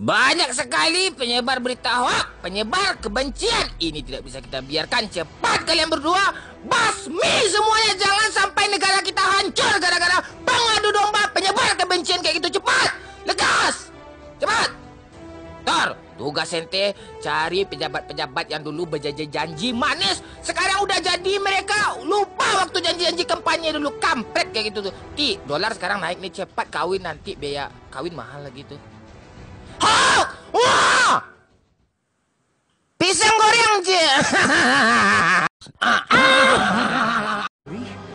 Banyak sekali penyebar berita hoak, penyebar kebencian. Ini tidak bisa kita biarkan. Cepat kalian berdua basmi semuanya. Jangan sampai negara kita hancur gara-gara pengadu domba penyebar kebencian kayak gitu. Cepat, lekas, cepat. Tor, tugas ente cari pejabat-pejabat yang dulu berjanji-janji manis. Sekarang udah jadi mereka lupa waktu janji-janji kampanye dulu. Kampret kayak gitu tuh. Dolar sekarang naik nih, cepat kawin, nanti biaya kawin mahal lagi tuh. Wah! Pisang goreng je.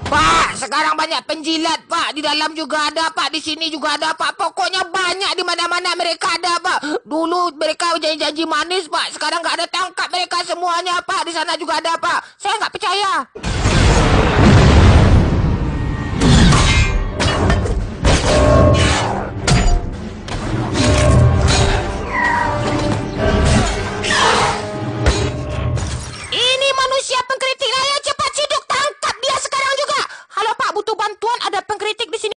Pak, sekarang banyak penjilat, Pak. Di dalam juga ada, Pak. Di sini juga ada, Pak. Pokoknya banyak di mana-mana mereka ada, Pak. Dulu mereka janji-janji manis, Pak. Sekarang nggak ada, tangkap mereka semuanya, Pak. Di sana juga ada, Pak. Saya nggak percaya. Ini manusia pengkritik raya, cepat ciduk, tangkap dia sekarang juga. Halo Pak, butuh bantuan, ada pengkritik di sini.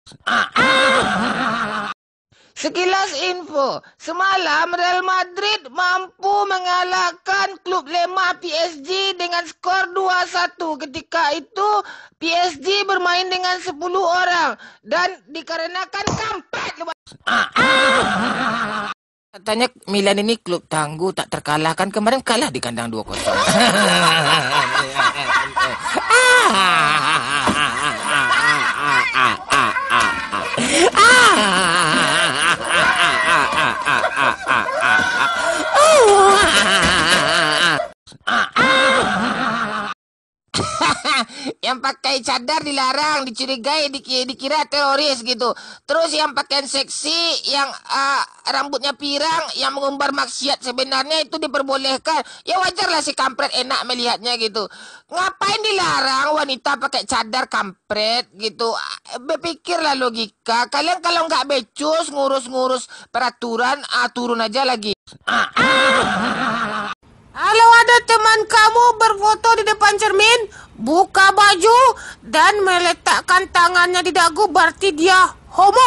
Sekilas info, semalam Real Madrid mampu mengalahkan klub lemah PSG dengan skor 2-1. Ketika itu PSG bermain dengan 10 orang dan dikarenakan kampret. Katanya Milan ini klub tangguh, tak terkalahkan. Kemarin kalah di kandang 2-0. Yang pakai cadar dilarang, dicurigai, dikira teroris gitu. Terus yang pakaian seksi, yang rambutnya pirang, yang mengumbar maksiat sebenarnya itu diperbolehkan. Ya wajarlah si kampret enak melihatnya gitu. Ngapain dilarang wanita pakai cadar, kampret gitu? Berpikirlah logika. Kalian kalau nggak becus ngurus-ngurus peraturan, turun aja lagi. Kalau ada teman kamu berfoto di depan cermin, buka baju dan meletakkan tangannya di dagu, berarti dia homo.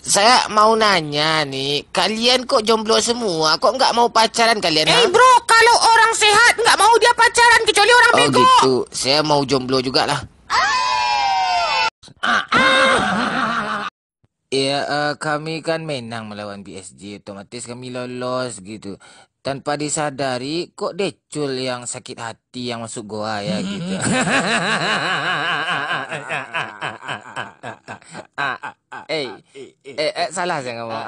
Saya mau nanya nih, kalian kok jomblo semua? Kok nggak mau pacaran kalian? Bro, kalau orang sehat nggak mau dia pacaran, kecuali orang bego. Oh gitu, saya mau jomblo juga lah. Ya, kami kan menang melawan PSG, otomatis kami lolos gitu. Tanpa disadari, kok Decul yang sakit hati yang masuk goa ya gitu. Salah saya ngomong.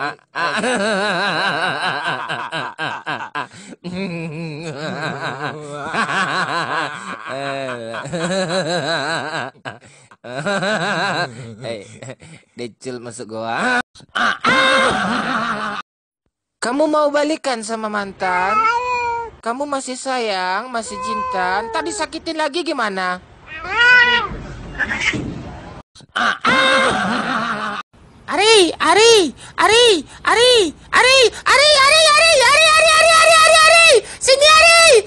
Decul masuk goa. Kamu mau balikan sama mantan? Kamu masih sayang, masih cinta. Ntar disakitin lagi gimana? Sini Ari.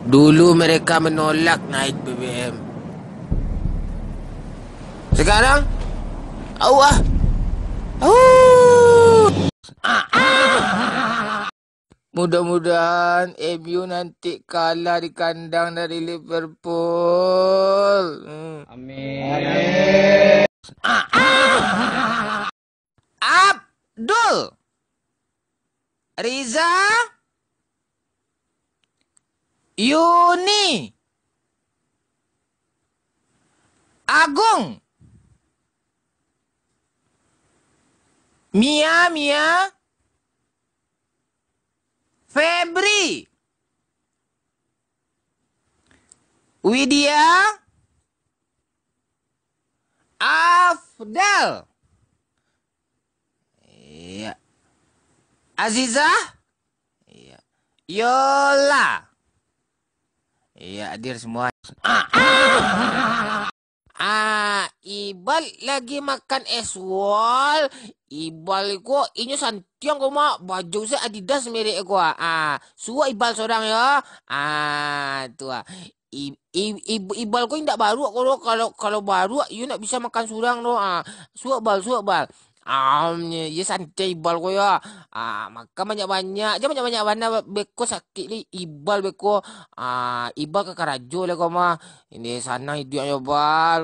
Dulu mereka menolak naik BBM. Sekarang, mudah-mudahan MU nanti kalah di kandang dari Liverpool. Amin. Abdul, Riza, Yuni, Agung, Mia, Febri, Widya, Afdal, iya, Azizah, iya, Yola. Iya, hadir semua. Ibal lagi makan es wall. Ibal ko inyo santiang ko ma baju sa Adidas mirip ko. Suwa Ibal seorang ya. Tua. Ibal ko tidak baru kalau baru you nak bisa makan surang doh. Suak bal. Ya santai ibal ko ya. Makan banyak-banyak. Jangan banyak-banyak mana beko sakit li ibal beko. Ibal ke karajo lah kau mah. Ini sana idiot ya bal.